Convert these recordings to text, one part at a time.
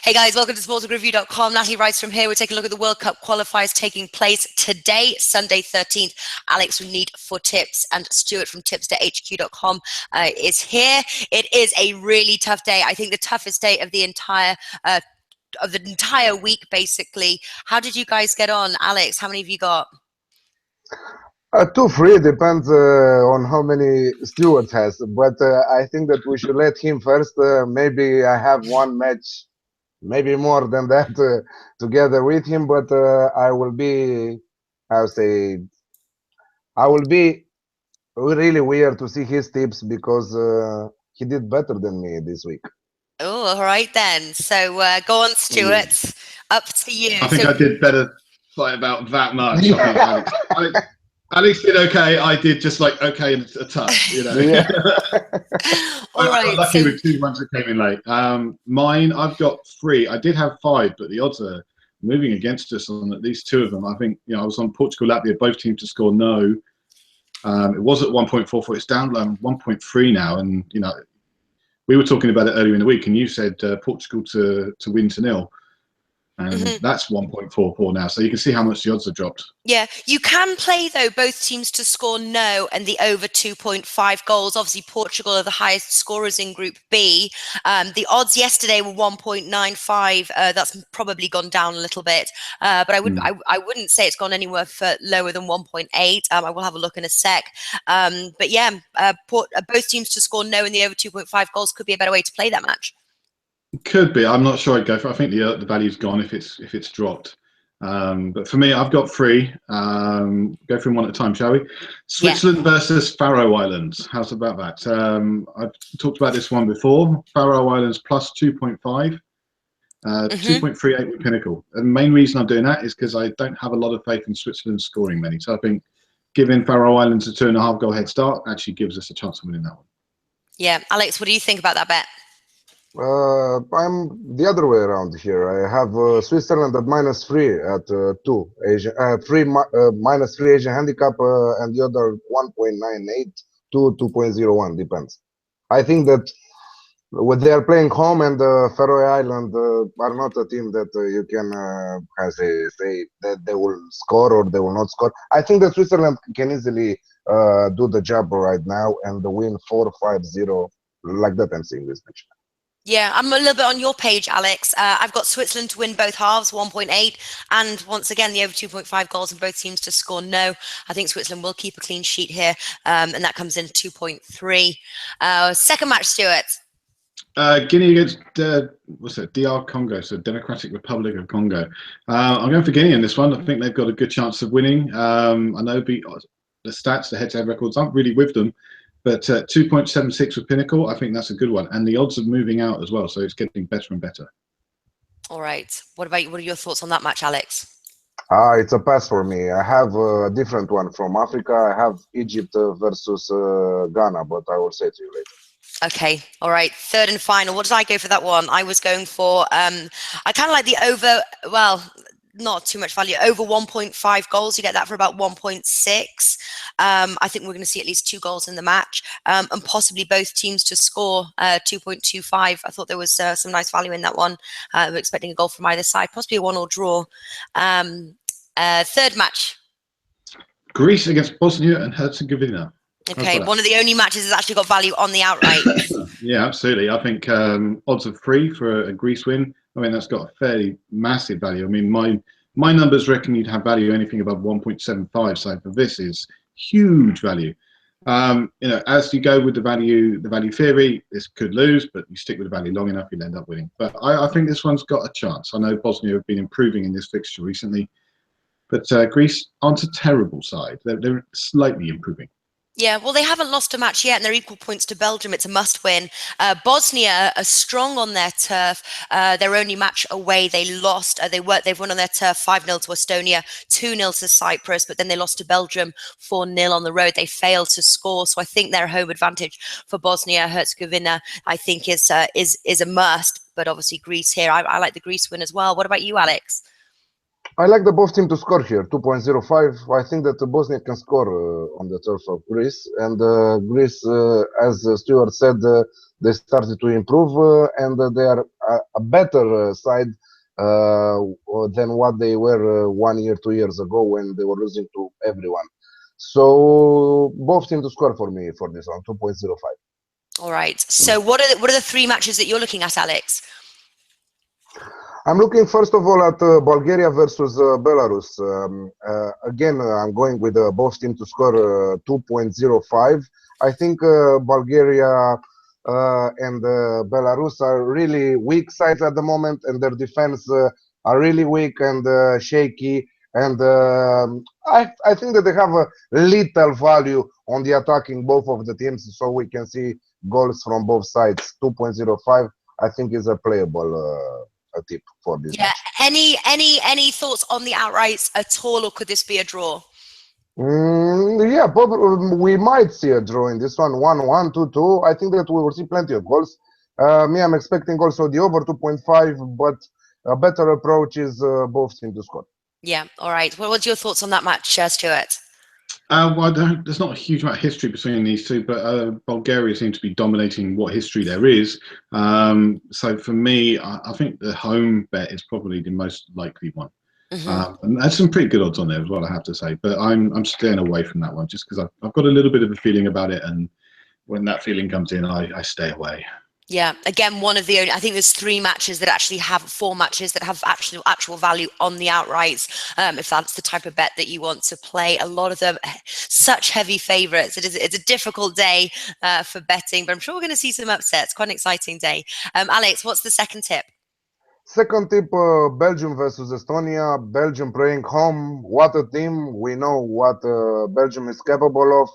Hey guys, welcome to sportsbookreview.com. Natalie Rydstrom here. We're taking a look at the World Cup qualifiers taking place today, Sunday 13th. Alex from Need for Tips and Stewart from tipsterhq.com is here. It is a really tough day. I think the toughest day of the entire week, basically. How did you guys get on? Alex, how many have you got? 2, 3 depends on how many Stewart has, but I think that we should let him first. Maybe I have one match, maybe more than that, together with him. But I will be really weird to see his tips because he did better than me this week. Oh, all right then. So go on, Stewart. Up to you. I think I did better by about that much. I think Alex did okay. I did just like okay and a touch, you know. Yeah. All right. I got lucky with 2 ones that came in late. Mine, I've got 3. I did have 5, but the odds are moving against us on at least 2 of them. I think, I was on Portugal, Latvia, both teams to score no. It was at 1.44. It's down 1.3 now, and we were talking about it earlier in the week, and you said Portugal to win 2-0. And that's 1.44 now, so you can see how much the odds have dropped. Yeah, you can play though both teams to score no and the over 2.5 goals. Obviously, Portugal are the highest scorers in Group B. The odds yesterday were 1.95. That's probably gone down a little bit, but I wouldn't say it's gone anywhere for lower than 1.8. I will have a look in a sec. But yeah, both teams to score no and the over 2.5 goals could be a better way to play that match. Could be. I'm not sure I'd go for. I think the value's gone if it's dropped. But for me, I've got 3. Go through 1 at a time, shall we? Switzerland versus Faroe Islands. How's about that? I've talked about this one before. Faroe Islands plus 2.5, 2.38 with Pinnacle. And the main reason I'm doing that is because I don't have a lot of faith in Switzerland scoring many. So I think giving Faroe Islands a 2.5 goal head start actually gives us a chance of winning that one. Yeah, Alex, what do you think about that bet? I'm the other way around here. I have Switzerland at -3 at 2 Asian, -3 Asian handicap, and the other 1.98 to 2.01 depends. I think that when they are playing home, and Faroe Island are not a team that you can say that they will score or they will not score. I think that Switzerland can easily do the job right now and win 4-5-0 like that. I'm seeing this match. Yeah, I'm a little bit on your page, Alex. I've got Switzerland to win both halves, 1.8, and once again, the over 2.5 goals and both teams to score no. I think Switzerland will keep a clean sheet here, and that comes in 2.3. Second match, Stewart. Guinea against DR Congo, so Democratic Republic of Congo. I'm going for Guinea in this one. I think they've got a good chance of winning. I know the stats, the head-to-head records aren't really with them. But 2.76 with Pinnacle, I think that's a good one. And the odds are moving out as well, so it's getting better and better. All right. What are your thoughts on that match, Alex? It's a pass for me. I have a different one from Africa. I have Egypt versus Ghana, but I will say to you later. Okay. All right. Third and final. What did I go for that one? I was going for, I kind of like the over, well, not too much value, over 1.5 goals. You get that for about 1.6. I think we're going to see at least 2 goals in the match, and possibly both teams to score 2.25. I thought there was some nice value in that one. We're expecting a goal from either side, possibly a 1-1 draw. Third match. Greece against Bosnia and Herzegovina. Okay, one of the only matches that's actually got value on the outright. Yeah, absolutely. I think odds of 3 for a Greece win. I mean, that's got a fairly massive value. I mean, my numbers reckon you'd have value anything above 1.75. So for this is huge value. As you go with the value theory, this could lose, but you stick with the value long enough, you'll end up winning. But I think this one's got a chance. I know Bosnia have been improving in this fixture recently, but Greece aren't a terrible side. They're slightly improving. Yeah, well, they haven't lost a match yet, and they're equal points to Belgium. It's a must-win. Bosnia are strong on their turf. Their only match away, they lost. They've won on their turf 5-0 to Estonia, 2-0 to Cyprus, but then they lost to Belgium 4-0 on the road. They failed to score, so I think their home advantage for Bosnia-Herzegovina, I think, is a must. But obviously, Greece here, I like the Greece win as well. What about you, Alex? I like the both teams to score here, 2.05. I think that Bosnia can score on the turf of Greece. And Greece, as Stewart said, they started to improve and they are a better side than what they were 1 year, 2 years ago when they were losing to everyone. So both teams to score for me for this one, 2.05. All right. So what are the three matches that you're looking at, Alex? I'm looking first of all at Bulgaria versus Belarus. Again, I'm going with both teams to score 2.05. I think Bulgaria and Belarus are really weak sides at the moment, and their defense are really weak and shaky. And I think that they have a little value on the attacking both of the teams, so we can see goals from both sides. 2.05, I think, is a playable a tip for this match. Any thoughts on the outrights at all, or could this be a draw? Yeah, probably we might see a draw in this one, 1-1, 2-2. I think that we will see plenty of goals. I'm expecting also the over 2.5, but a better approach is both teams to score. Yeah, all right. Well, what's your thoughts on that match, Stuart? Well, there's not a huge amount of history between these two, but Bulgaria seems to be dominating what history there is. So for me, I think the home bet is probably the most likely one. And there's some pretty good odds on there as well, I have to say. But I'm staying away from that one just because I've got a little bit of a feeling about it, and when that feeling comes in, I stay away. Yeah, again, one of the only, I think there's four matches that have actual value on the outrights. If that's the type of bet that you want to play, a lot of them such heavy favorites. It's a difficult day for betting, but I'm sure we're going to see some upsets. Quite an exciting day. Alex, what's the second tip? Second tip, Belgium versus Estonia. Belgium playing home. What a team. We know what Belgium is capable of.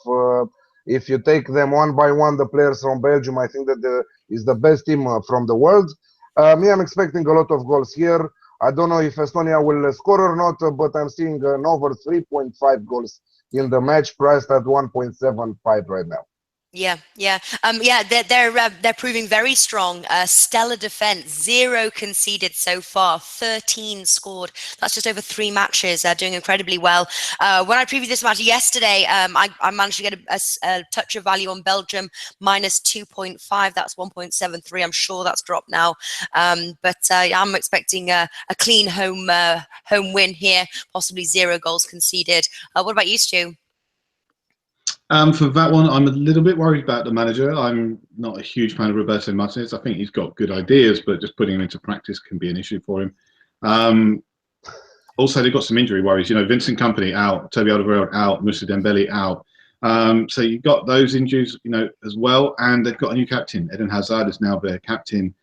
If you take them one by one, the players from Belgium, I think that is the best team from the world. I'm expecting a lot of goals here. I don't know if Estonia will score or not, but I'm seeing an over 3.5 goals in the match, priced at 1.75 right now. Yeah. They're proving very strong. Stellar defense, 0 conceded so far, 13 scored. That's just over 3 matches. Doing incredibly well. When I previewed this match yesterday, I managed to get a touch of value on Belgium, minus 2.5. That's 1.73. I'm sure that's dropped now. But I'm expecting a clean home win here, possibly 0 goals conceded. What about you, Stu? For that one, I'm a little bit worried about the manager. I'm not a huge fan of Roberto Martinez. I think he's got good ideas, but just putting him into practice can be an issue for him. Also, they've got some injury worries. You know, Vincent Kompany out, Toby Alderweireld out, Moussa Dembele out. So you've got those injuries, you know, as well. And they've got a new captain. Eden Hazard is now their captain.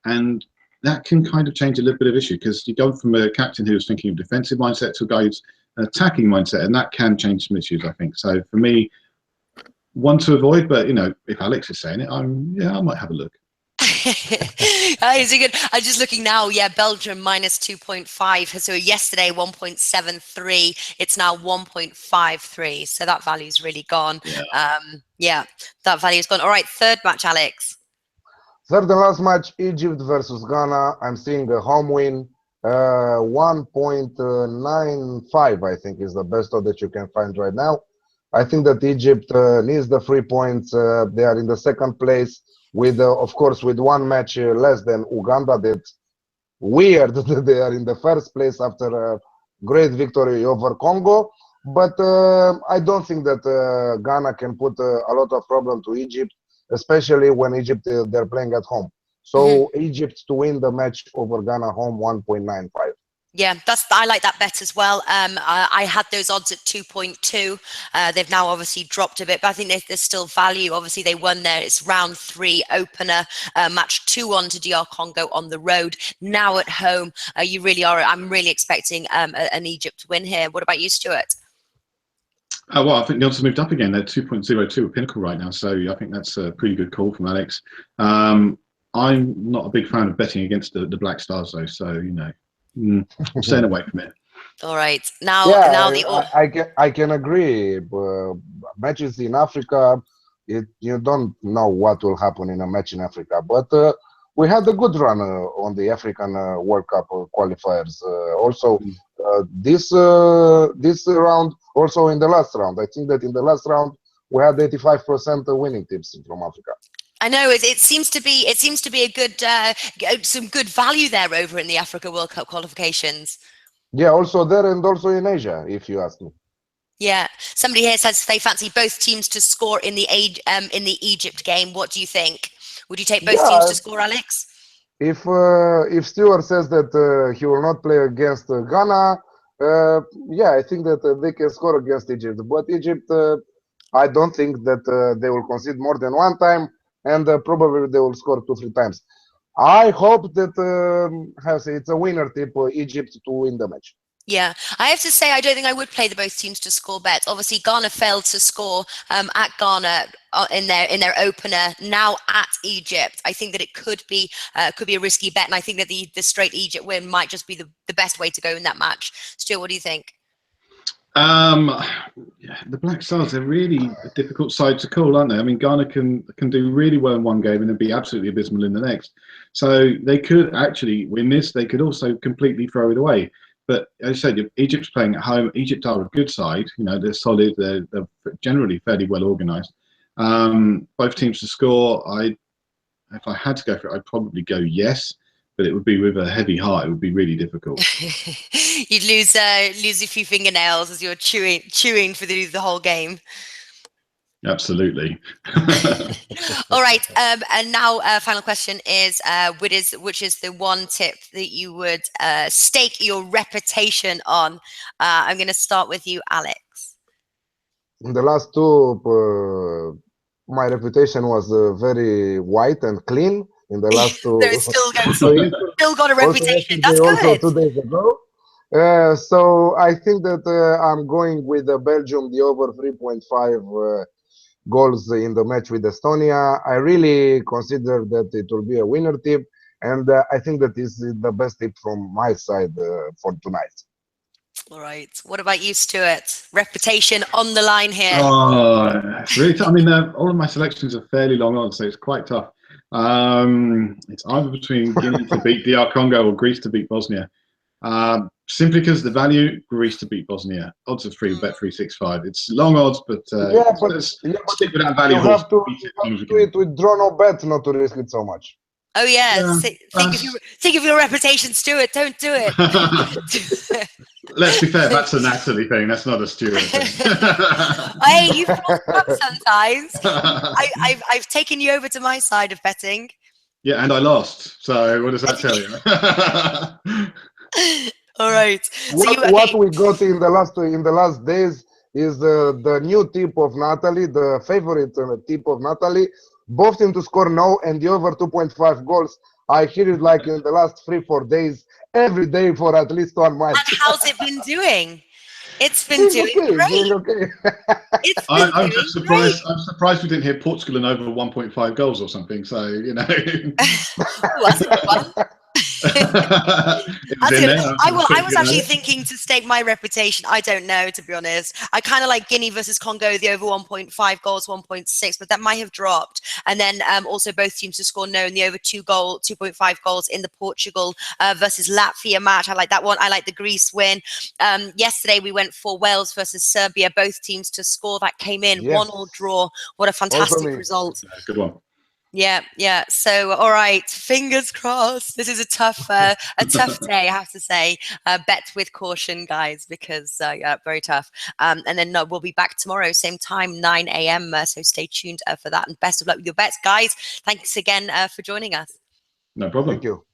And that can kind of change a little bit of issue because you go from a captain who's thinking of defensive mindset to a guy who's an attacking mindset, and that can change some issues, I think. So for me, one to avoid, but you know, if Alex is saying it, I might have a look. Is it good? I'm just looking now. Yeah, Belgium minus 2.5. So yesterday 1.73. It's now 1.53. So that value's really gone. Yeah, that value's gone. All right, third match, Alex. Third and last match, Egypt versus Ghana. I'm seeing a home win. 1.95, I think, is the best odds that you can find right now. I think that Egypt needs the 3 points. They are in the second place with, of course, with 1 match less than Uganda. That's weird that they are in the first place after a great victory over Congo. But I don't think that Ghana can put a lot of problem to Egypt, especially when Egypt they're playing at home. So Egypt to win the match over Ghana home, 1.95. Yeah, I like that bet as well. I had those odds at 2.2. They've now obviously dropped a bit, but I think there's still value. Obviously, they won there. It's round 3 opener, match 2-1 to DR Congo on the road. Now at home, you really are. I'm really expecting an Egypt win here. What about you, Stuart? Well, I think the odds have moved up again. They're 2.02 at Pinnacle right now, so I think that's a pretty good call from Alex. I'm not a big fan of betting against the Black Stars, though, so you know, I'm staying away from it. All right, I can agree. Matches in Africa, you don't know what will happen in a match in Africa, but we had a good run on the African World Cup qualifiers. Also, this round, also in the last round. I think that in the last round we had 85% winning tips from Africa. I know it seems to be a good some good value there over in the Africa World Cup qualifications. Yeah, also there and also in Asia, if you ask me. Yeah, somebody here says they fancy both teams to score in the Egypt game. What do you think? Would you take both teams Yeah, to score, Alex? if Stewart says that he will not play against Ghana, yeah, I think that they can score against Egypt. But Egypt, I don't think that they will concede more than one time, and probably they will score 2-3 times. I hope that how to say, it's a winner tip Egypt to win the match. Yeah, I have to say I don't think I would play the both teams to score bet. Obviously, Ghana failed to score at Ghana in their opener. Now at Egypt, I think that it could be a risky bet, and I think that the straight Egypt win might just be the best way to go in that match. Stuart, what do you think? Yeah, the Black Stars, they're really a difficult side to call, aren't they? I mean, Ghana can do really well in one game and then be absolutely abysmal in the next. So they could actually win this. They could also completely throw it away. But as I said, Egypt's playing at home. Egypt are a good side. You know, they're solid. They're generally fairly well organised. Both teams to score. If I had to go for it, I'd probably go yes. But it would be with a heavy heart. It would be really difficult. You'd lose a few fingernails as you're chewing for the whole game. Absolutely. All right, and now final question is, which is the one tip that you would stake your reputation on? I'm going to start with you, Alex. In the last two, my reputation was very white and clean. In the last two, still got a reputation. That's also good. 2 days ago. So I think that I'm going with Belgium, the over 3.5 goals in the match with Estonia. I really consider that it will be a winner tip, and I think that is the best tip from my side for tonight. All right. What about you, Stuart? Reputation on the line here. Oh, it's really tough. I mean, all of my selections are fairly long on, so it's quite tough. It's either between Guinea to beat DR Congo or Greece to beat Bosnia. Simply because the value, Greece to beat Bosnia. Odds of 3, bet 365. It's long odds, but let's stick with that value. You have to do it with draw no bet, not to risk it so much. Oh yeah, think of your reputation, Stuart. Don't do it. Let's be fair, that's a Natalie thing. That's not a Stewart thing. Hey, you've up sometimes. I've taken you over to my side of betting. Yeah, and I lost. So what does that tell you? All right. What we got in the last days is the new tip of Natalie, the favorite tip of Natalie. Both teams to score no and the over 2.5 goals. I hear it like in the last 3-4 days, every day for at least one match. And how's it been doing? It's been doing great. Okay. I'm just surprised. Great. I'm surprised we didn't hear Portugal and over 1.5 goals or something. So you know. That's a good one. I was actually thinking to stake my reputation. I don't know, to be honest. I kind of like Guinea versus Congo, the over 1.5 goals, 1.6, but that might have dropped. And then also both teams to score no in the over 2.5 goals in the Portugal versus Latvia match. I like that one. I like the Greece win. Yesterday we went for Wales versus Serbia. Both teams to score. That came in 1-1 draw. What a fantastic result. Yeah, good one. Yeah. So, all right, fingers crossed. This is a tough day, I have to say. Bet with caution, guys, because very tough. And then we'll be back tomorrow, same time, 9 a.m. So stay tuned for that. And best of luck with your bets, guys. Thanks again for joining us. No problem. Thank you.